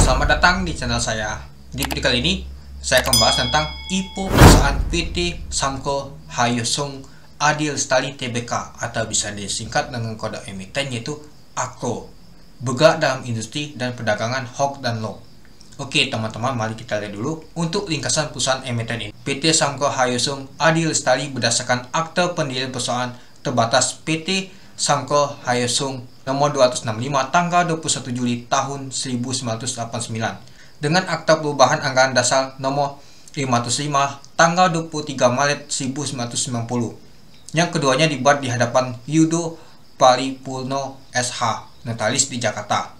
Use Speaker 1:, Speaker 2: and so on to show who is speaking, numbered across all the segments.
Speaker 1: Selamat datang di channel saya. Di video kali ini, saya akan membahas tentang IPO perusahaan PT Samco Hyosung Adi Lestari Tbk atau bisa disingkat dengan kode emiten yaitu AKRO, bergerak dalam industri dan perdagangan hog dan log. Oke teman-teman, mari kita lihat dulu untuk ringkasan perusahaan emiten ini. PT Samco Hyosung Adi Lestari berdasarkan akte pendirian perusahaan terbatas PT Samco Hyosung nomor 265 tanggal 21 Juli tahun 1989 dengan akta perubahan anggaran dasar nomor 505 tanggal 23 Maret 1990 yang keduanya dibuat di hadapan Yudo Paripurno SH, notaris di Jakarta.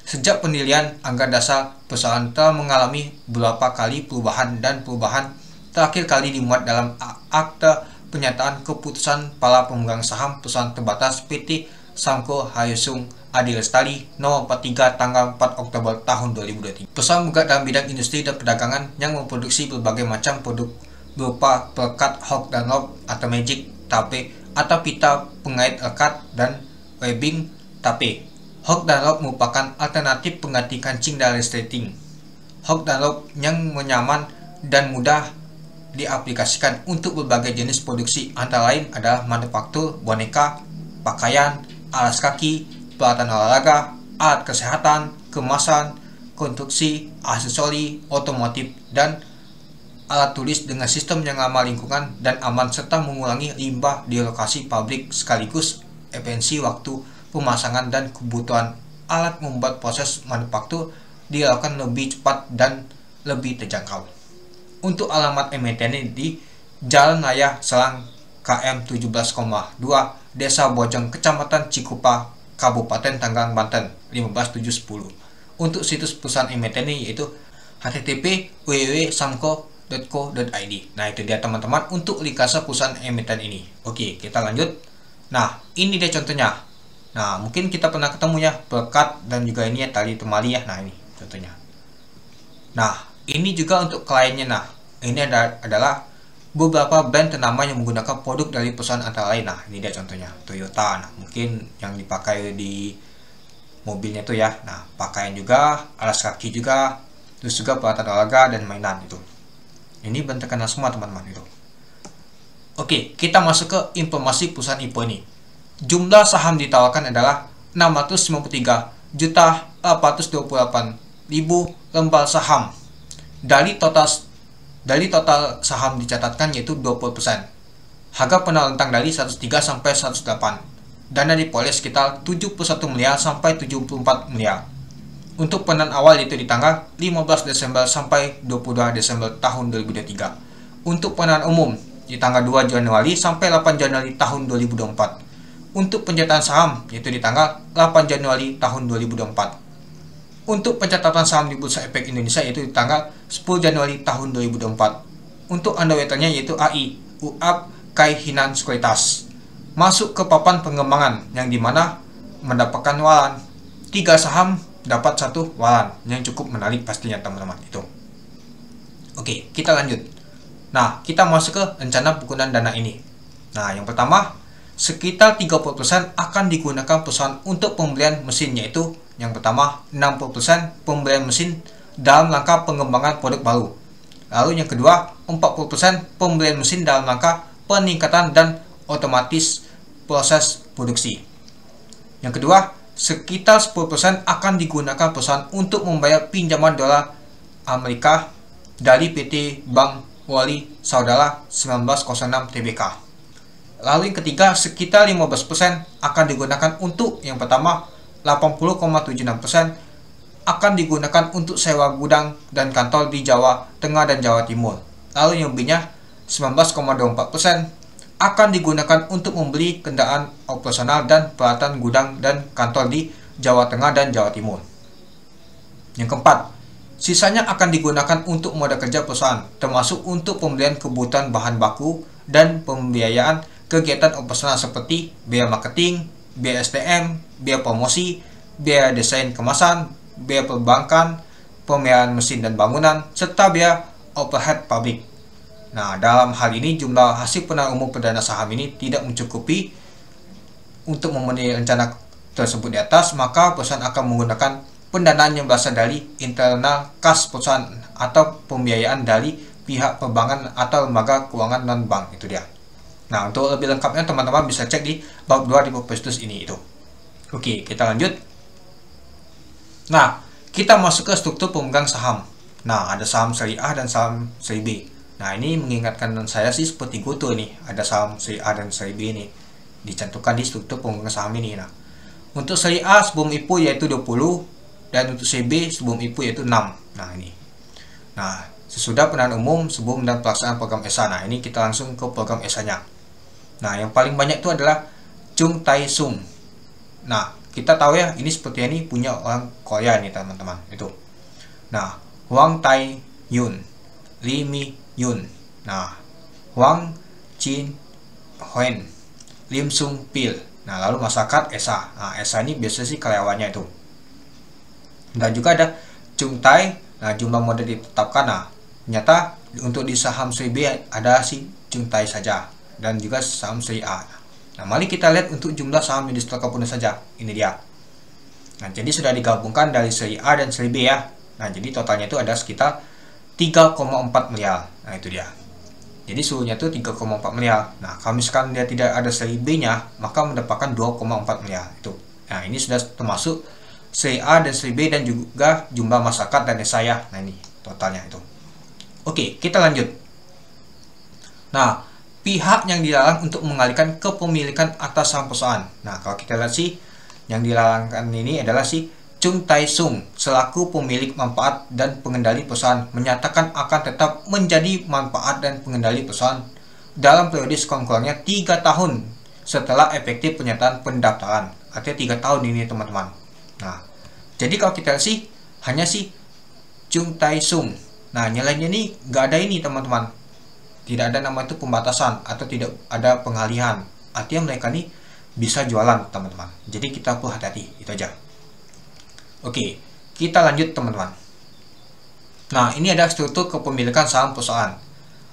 Speaker 1: Sejak pendirian anggaran dasar, perusahaan telah mengalami beberapa kali perubahan dan perubahan terakhir kali dimuat dalam akta penyataan keputusan para pemegang saham perusahaan terbatas PT Samco Hyosung Adi Lestari nomor 43 tanggal 4 Oktober tahun 2023. Perusahaan bergerak dalam bidang industri dan perdagangan yang memproduksi berbagai macam produk berupa perekat hog dan log atau magic tape atau pita pengait rekat dan webbing tape. Hog dan log merupakan alternatif pengganti kancing dan resleting. Hog dan log yang nyaman dan mudah diaplikasikan untuk berbagai jenis produksi antara lain adalah manufaktur boneka, pakaian, alas kaki, peralatan olahraga, alat kesehatan, kemasan, konstruksi, aksesori, otomotif, dan alat tulis dengan sistem yang ramah lingkungan dan aman serta mengurangi limbah di lokasi pabrik sekaligus efisiensi waktu pemasangan dan kebutuhan alat membuat proses manufaktur dilakukan lebih cepat dan lebih terjangkau. Untuk alamat emiten ini di Jalan Raya Selang KM 17,2 Desa Bojong, Kecamatan Cikupa, Kabupaten Tangerang, Banten 15710. Untuk situs perusahaan emiten ini yaitu http://www.samco.co.id. Nah, itu dia teman-teman untuk ringkasan perusahaan emiten ini. Oke, kita lanjut. Nah, ini dia contohnya. Nah, mungkin kita pernah ketemu ya, perekat dan juga ini ya tali temali ya. Nah, ini contohnya. Nah, ini juga untuk kliennya. Nah, ini adalah beberapa brand ternama yang menggunakan produk dari perusahaan antara lain. Nah, ini dia contohnya Toyota. Nah, mungkin yang dipakai di mobilnya itu ya. Nah, pakaian juga, alas kaki juga, terus juga peralatan olahraga dan mainan itu. Ini brand terkenal semua teman-teman itu. Oke, kita masuk ke informasi perusahaan IPO ini. Jumlah saham ditawarkan adalah 653.828.000 lembar saham. Dari total saham dicatatkan yaitu 20%. Harga penawaran rentang dari 103 sampai 108. Dana diperoleh sekitar 71 miliar sampai 74 miliar. Untuk penawaran awal yaitu di tanggal 15 Desember sampai 22 Desember tahun 2023. Untuk penawaran umum di tanggal 2 Januari sampai 8 Januari tahun 2024. Untuk pencatatan saham yaitu di tanggal 8 Januari tahun 2024. Untuk pencatatan saham di Bursa Efek Indonesia yaitu di tanggal 10 Januari tahun 2024. Untuk underwriternya yaitu AI, UAP Kaihinan Sekuritas. Masuk ke papan pengembangan yang dimana mendapatkan waran. 3 saham dapat 1 waran yang cukup menarik pastinya teman-teman itu. Oke, kita lanjut. Nah, kita masuk ke rencana penggunaan dana ini. Nah, yang pertama, sekitar 30% akan digunakan perusahaan untuk pembelian mesin yaitu yang pertama 60% pembelian mesin dalam rangka pengembangan produk baru. Lalu yang kedua 40% pembelian mesin dalam rangka peningkatan dan otomatis proses produksi. Yang kedua sekitar 10% akan digunakan perusahaan untuk membayar pinjaman dolar Amerika dari PT Bank Wali Saudara 1906 Tbk. Lalu yang ketiga sekitar 15% akan digunakan untuk yang pertama 80,76% akan digunakan untuk sewa gudang dan kantor di Jawa Tengah dan Jawa Timur. Lalu yang lebihnya 19,24% akan digunakan untuk membeli kendaraan operasional dan peralatan gudang dan kantor di Jawa Tengah dan Jawa Timur. Yang keempat, sisanya akan digunakan untuk modal kerja perusahaan, termasuk untuk pembelian kebutuhan bahan baku dan pembiayaan kegiatan operasional seperti biaya marketing, biaya SDM, biaya promosi, biaya desain kemasan, biaya perbankan, pemeliharaan mesin dan bangunan, serta biaya overhead pabrik. Nah, dalam hal ini jumlah hasil penawaran umum perdana saham ini tidak mencukupi untuk memenuhi rencana tersebut di atas, maka perusahaan akan menggunakan pendanaan yang berasal dari internal kas perusahaan atau pembiayaan dari pihak perbankan atau lembaga keuangan non-bank. Itu dia. Nah, untuk lebih lengkapnya teman-teman bisa cek di bab 2 di prospektus ini itu. Oke, kita lanjut. Nah, kita masuk ke struktur pemegang saham. Nah, ada saham seri A dan saham seri B. Nah, ini mengingatkan saya sih seperti Goto nih. Ada saham seri A dan seri B ini dicantumkan di struktur pemegang saham ini. Nah, untuk seri A sebelum IPO yaitu 20 dan untuk seri B sebelum IPO yaitu 6. Nah, ini. Nah, sesudah penahanan umum sebelum dan pelaksanaan program ESA. Nah, ini kita langsung ke program ESA-nya. Nah, yang paling banyak itu adalah Chung Tai-sung. Nah, kita tahu ya, ini seperti ini punya orang Korea nih teman-teman. Itu. Nah, Hwang Tae-yun, Lee Mi-yun. Nah, Hwang Jin-hoen, Lim Sung-pil. Nah, lalu masyarakat ESA. Nah, ESA ini biasanya sih karyawannya itu. Dan juga ada Chung Tai. Nah, jumlah modal ditetapkan. Nah, ternyata untuk di saham seri B ada si Chung Tai saja. Dan juga saham seri A. Nah, mari kita lihat untuk jumlah saham yang disetorkan punah saja. Ini dia. Nah, jadi sudah digabungkan dari seri A dan seri B ya. Nah, jadi totalnya itu ada sekitar 3,4 miliar. Nah, itu dia. Jadi seluruhnya itu 3,4 miliar. Nah, kalau misalkan dia tidak ada seri B-nya, maka mendapatkan 2,4 miliar. Itu. Nah, ini sudah termasuk seri A dan seri B dan juga jumlah masyarakat dan desa ya. Nah, ini totalnya itu. Oke, kita lanjut. Nah, pihak yang dilarang untuk mengalihkan kepemilikan atas saham perusahaan. Nah, kalau kita lihat sih, yang dilarangkan ini adalah si Chung Tai-sung selaku pemilik manfaat dan pengendali perusahaan menyatakan akan tetap menjadi manfaat dan pengendali perusahaan dalam periode sekurang-kurangnya 3 tahun setelah efektif pernyataan pendaftaran. Artinya 3 tahun ini teman-teman. Nah, jadi kalau kita lihat sih, hanya si Chung Tai-sung. Nah, nilainya ini nggak ada ini teman-teman. Tidak ada nama itu pembatasan atau tidak ada pengalihan. Artinya mereka ini bisa jualan teman-teman. Jadi kita perlu hati-hati. Itu aja. Oke, kita lanjut teman-teman. Nah, ini ada struktur kepemilikan saham perusahaan.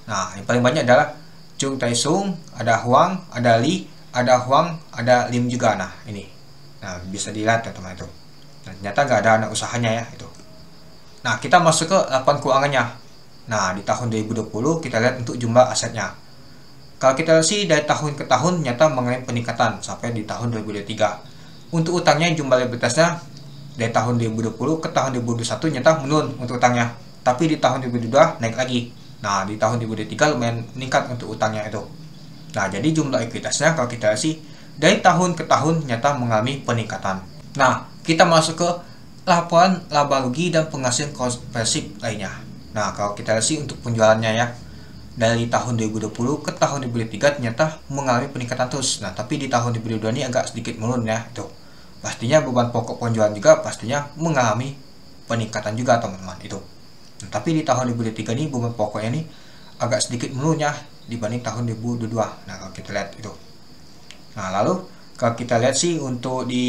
Speaker 1: Nah, yang paling banyak adalah Chung Tai-sung, ada Hwang, ada Lee, ada Hwang, ada Lim juga. Nah, ini. Nah, bisa dilihat teman-teman itu. Nah, ternyata nggak ada anak usahanya ya itu. Nah, kita masuk ke laporan keuangannya. Nah, di tahun 2020 kita lihat untuk jumlah asetnya. Kalau kita lihat sih dari tahun ke tahun nyata mengalami peningkatan sampai di tahun 2023. Untuk utangnya jumlah liabilitasnya dari tahun 2020 ke tahun 2021 nyata menurun untuk utangnya. Tapi di tahun 2022 naik lagi. Nah, di tahun 2023 lumayan meningkat untuk utangnya itu. Nah, jadi jumlah ekuitasnya kalau kita lihat sih dari tahun ke tahun nyata mengalami peningkatan. Nah, kita masuk ke laporan laba rugi dan penghasilan konversif lainnya. Nah, kalau kita lihat sih untuk penjualannya ya, dari tahun 2020 ke tahun 2023 ternyata mengalami peningkatan terus. Nah, tapi di tahun 2022 ini agak sedikit menurun ya, itu. Pastinya beban pokok penjualan juga pastinya mengalami peningkatan juga teman-teman, itu. Nah, tapi di tahun 2023 ini beban pokoknya ini agak sedikit menurun ya dibanding tahun 2022. Nah, kalau kita lihat itu. Nah, lalu kalau kita lihat sih untuk di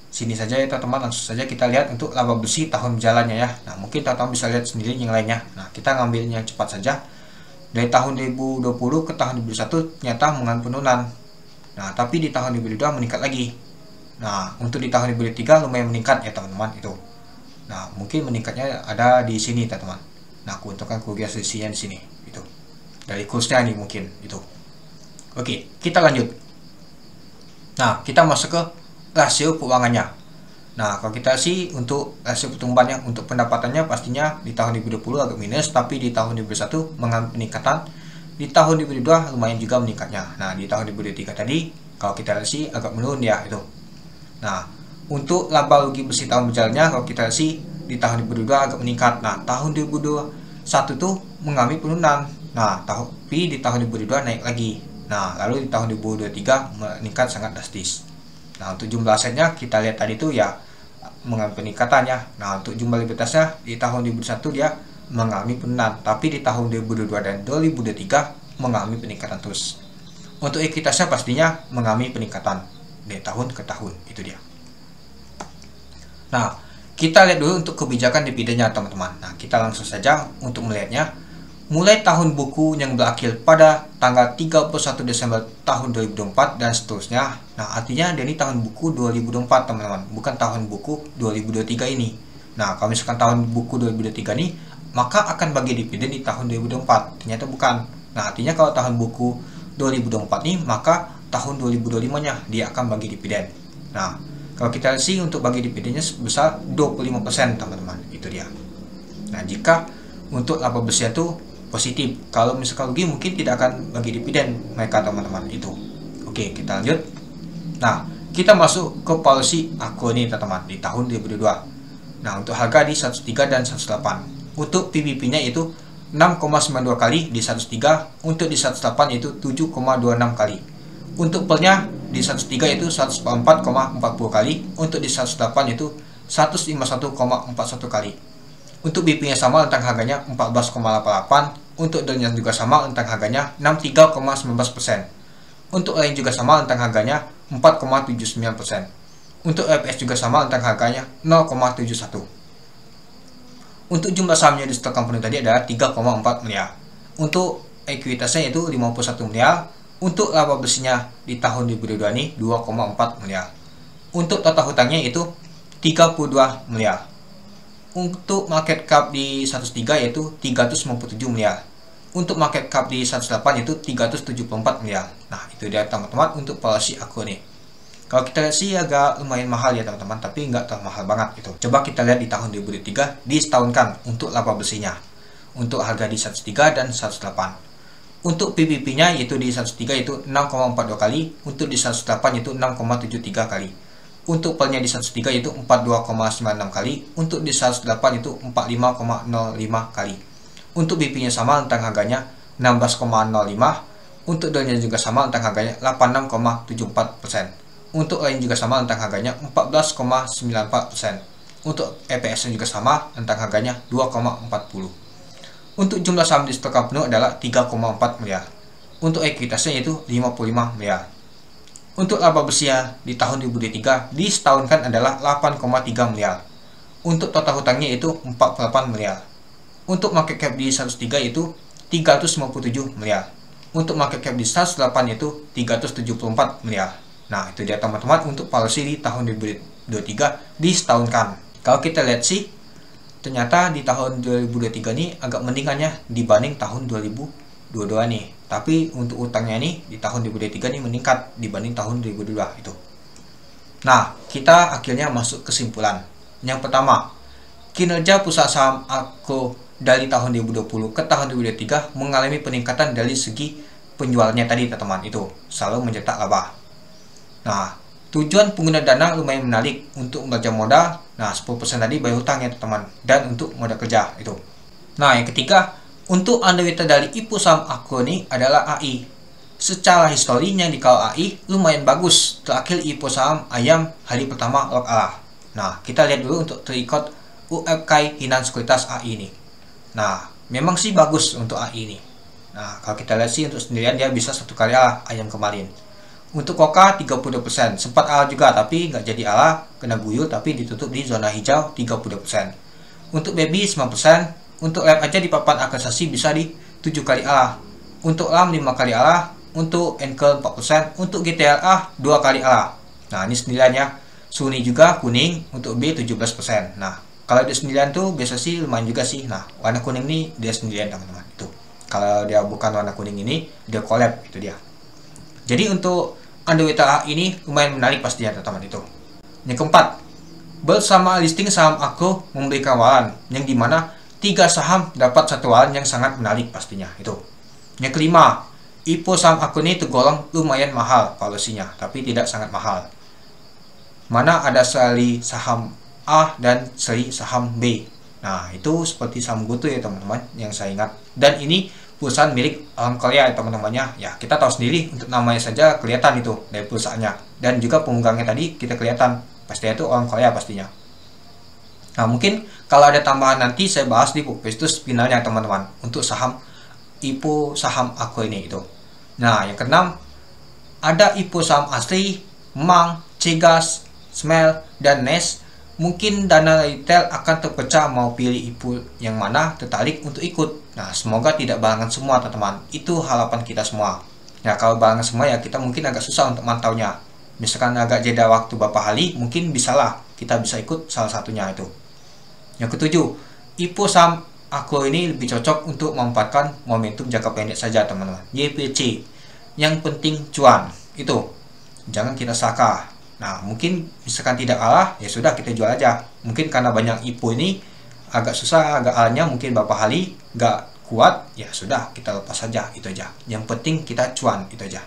Speaker 1: sini saja ya teman-teman, langsung saja kita lihat untuk laba bersih tahun berjalannya ya. Nah, mungkin teman-teman bisa lihat sendiri yang lainnya. Nah, kita ngambil yang cepat saja. Dari tahun 2020 ke tahun 2021 ternyata mengalami penurunan. Nah, tapi di tahun 2022 meningkat lagi. Nah, untuk di tahun 2023 lumayan meningkat ya teman-teman itu. Nah, mungkin meningkatnya ada di sini teman-teman. Nah, keuntungan kerugian selisihnya di sini itu. Dari kursnya nih mungkin itu. Oke, kita lanjut. Nah, kita masuk ke rasio keuangannya. Nah, kalau kita sih untuk rasio pertumbuhannya untuk pendapatannya pastinya di tahun 2020 agak minus, tapi di tahun 2021 mengalami peningkatan. Di tahun 2022 lumayan juga meningkatnya. Nah, di tahun 2023 tadi kalau kita lihat sih agak menurun ya itu. Nah, untuk laba rugi bersih tahun berjalannya kalau kita lihat sih di tahun 2022 agak meningkat. Nah, tahun 2021 tuh mengalami penurunan. Nah, tapi di tahun 2022 naik lagi. Nah, lalu di tahun 2023 meningkat sangat drastis. Nah, untuk jumlah asetnya kita lihat tadi itu ya mengalami peningkatan ya. Nah, untuk jumlah likuiditasnya di tahun 2021 dia mengalami penurunan, tapi di tahun 2022 dan 2023 mengalami peningkatan terus. Untuk ekuitasnya pastinya mengalami peningkatan dari tahun ke tahun, itu dia. Nah, kita lihat dulu untuk kebijakan dividennya teman-teman. Nah, kita langsung saja untuk melihatnya. mulai tahun buku yang berakhir pada tanggal 31 Desember tahun 2024 dan seterusnya. Nah, artinya dari tahun buku 2024 teman-teman, bukan tahun buku 2023 ini. Nah, kalau misalkan tahun buku 2023 ini, maka akan bagi dividen di tahun 2024. Ternyata bukan. Nah, artinya kalau tahun buku 2024 ini, maka tahun 2025-nya dia akan bagi dividen. Nah, kalau kita lihat sih untuk bagi dividennya sebesar 25% teman-teman. Itu dia. Nah, jika untuk laba bersih itu positif, kalau misalkan rugi mungkin tidak akan bagi dividen mereka teman-teman itu. Oke, kita lanjut. Nah, kita masuk ke policy aku ini teman-teman di tahun 2022. Nah, untuk harga di 103 dan 108. Untuk PBP-nya itu 6,92 kali di 103, untuk di 108 itu 7,26 kali. Untuk pelnya di 103 itu 104,40 kali, untuk di 108 itu 151,41 kali. Untuk BP-nya sama rentang harganya 14,88, untuk D-nya juga sama rentang harganya 63,19%. Untuk lain juga sama rentang harganya 4,79%. Untuk EPS juga sama rentang harganya 0,71. Untuk jumlah sahamnya di stok company tadi adalah 3,4 miliar. Untuk ekuitasnya itu 51 miliar. Untuk laba bersihnya di tahun 2022 ini 2,4 miliar. Untuk total hutangnya itu 32 miliar. Untuk market cap di 103 yaitu 397 miliar. Untuk market cap di 108 itu 374 miliar. Nah, itu dia teman-teman untuk policy aku nih. Kalau kita lihat sih agak lumayan mahal ya teman-teman, tapi nggak terlalu mahal banget itu. Coba kita lihat di tahun 2003 disetahunkan untuk laba bersihnya. Untuk harga di 103 dan 108. Untuk PBP-nya yaitu di 103 itu 6,42 kali, untuk di 108 itu 6,73 kali. Untuk pelnya di 103 itu 42,96 kali, untuk di 108 itu 45,05 kali. Untuk BP-nya sama rentang harganya 16,05, untuk D-nya juga sama rentang harganya 86,74%. Untuk lain juga sama rentang harganya 14,94%. Untuk EPS-nya juga sama rentang harganya 2,40. Untuk jumlah saham di stok penuh adalah 3,4 miliar. Untuk ekuitasnya yaitu 55 miliar. Untuk laba bersih di tahun 2023 disetahunkan adalah 8,3 miliar. Untuk total hutangnya itu 48 miliar. Untuk market cap di 103 itu 357 miliar. Untuk market cap di 108 itu 374 miliar. Nah, itu dia teman-teman untuk policy di tahun 2023 disetahunkan. Kalau kita lihat sih, ternyata di tahun 2023 ini agak mendingannya dibanding tahun 2022 nih. Tapi untuk utangnya ini di tahun 2023 ini meningkat dibanding tahun 2022 itu. Nah, kita akhirnya masuk kesimpulan. Yang pertama, kinerja perusahaan saham Arko dari tahun 2020 ke tahun 2023 mengalami peningkatan dari segi penjualannya tadi teman-teman itu, selalu mencetak laba. Nah, tujuan pengguna dana lumayan menarik untuk belanja modal. Nah, 10% tadi bayar hutang ya teman-teman, dan untuk modal kerja itu. Nah, yang ketiga, untuk underweight dari IPO saham Arko ini adalah AI. Secara historinya di kalau AI lumayan bagus. Terakhir IPO saham ayam hari pertama log Allah. Nah, kita lihat dulu untuk terikot UFK Hinan Sekuritas AI ini. Nah, memang sih bagus untuk AI ini. Nah, kalau kita lihat sih untuk sendirian dia bisa satu kali Allah ayam kemarin. Untuk Koka 32%, sempat Allah juga tapi nggak jadi Allah, kena guyur tapi ditutup di zona hijau 32%. Untuk Baby 9%, untuk Lab aja di papan akasasi bisa di 7 kali Allah. Untuk Lam 5 kali Allah, untuk Enkel 4%, untuk GTLA 2 kali Allah. Nah, ini sendirian ya. Suni juga kuning, untuk B 17%. Nah, kalau dia sendirian tuh biasa sih lumayan juga sih. Nah, warna kuning ini dia sendirian teman-teman itu. Kalau dia bukan warna kuning ini, dia collab itu dia. Jadi untuk underweight AI ini lumayan menarik pastinya teman-teman itu. Yang keempat, bersama listing saham Arko memberikan waran yang dimana 3 saham dapat 1 waran yang sangat menarik pastinya itu. Yang kelima, IPO saham Arko ini tergolong lumayan mahal policy-nya, tapi tidak sangat mahal. Mana ada seri saham A dan seri saham B. Nah, itu seperti saham GoTo ya teman-teman yang saya ingat. Dan ini perusahaan milik orang Korea ya teman-temannya. Ya, kita tahu sendiri untuk namanya saja kelihatan itu dari perusahaannya. Dan juga pemegangnya tadi kita kelihatan. Pastinya itu orang Korea pastinya. Nah, mungkin kalau ada tambahan nanti saya bahas di prospektus finalnya teman-teman. Untuk saham IPO saham Arko ini itu. Nah, yang keenam, ada IPO saham asli, Mang, Cegas, Smell, dan Nes Mungkin dana retail akan terpecah mau pilih IPO yang mana tertarik untuk ikut. Nah, semoga tidak barengan semua teman-teman. Itu harapan kita semua. Ya, kalau barengan semua ya kita mungkin agak susah untuk mantaunya. Misalkan agak jeda waktu beberapa hari, mungkin bisalah kita bisa ikut salah satunya itu. Yang ketujuh, IPO saham Agro ini lebih cocok untuk memanfaatkan momentum jangka pendek saja teman-teman. YPC. Yang penting cuan. Itu. Jangan kita saka. Nah, mungkin misalkan tidak kalah, ya sudah kita jual aja. Mungkin karena banyak IPO ini agak susah, agak alanya mungkin beberapa hari gak kuat, ya sudah kita lepas saja, itu aja. Yang penting kita cuan, itu aja.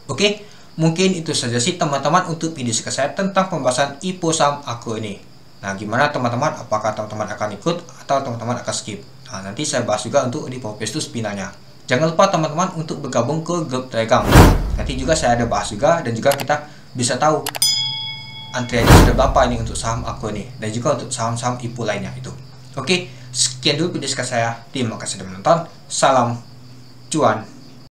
Speaker 1: Oke, mungkin itu saja sih teman-teman untuk video saya tentang pembahasan IPO saham Agro ini. Nah, gimana teman-teman? Apakah teman-teman akan ikut atau teman-teman akan skip? Nah, nanti saya bahas juga untuk di Popestus pinanya. Jangan lupa teman-teman untuk bergabung ke grup Telegram. Nanti juga saya ada bahas juga dan juga kita bisa tahu antriannya sudah berapa ini untuk saham Agro ini dan juga untuk saham-saham IPO lainnya itu. Oke, sekian dulu video saya. Terima kasih sudah menonton. Salam cuan.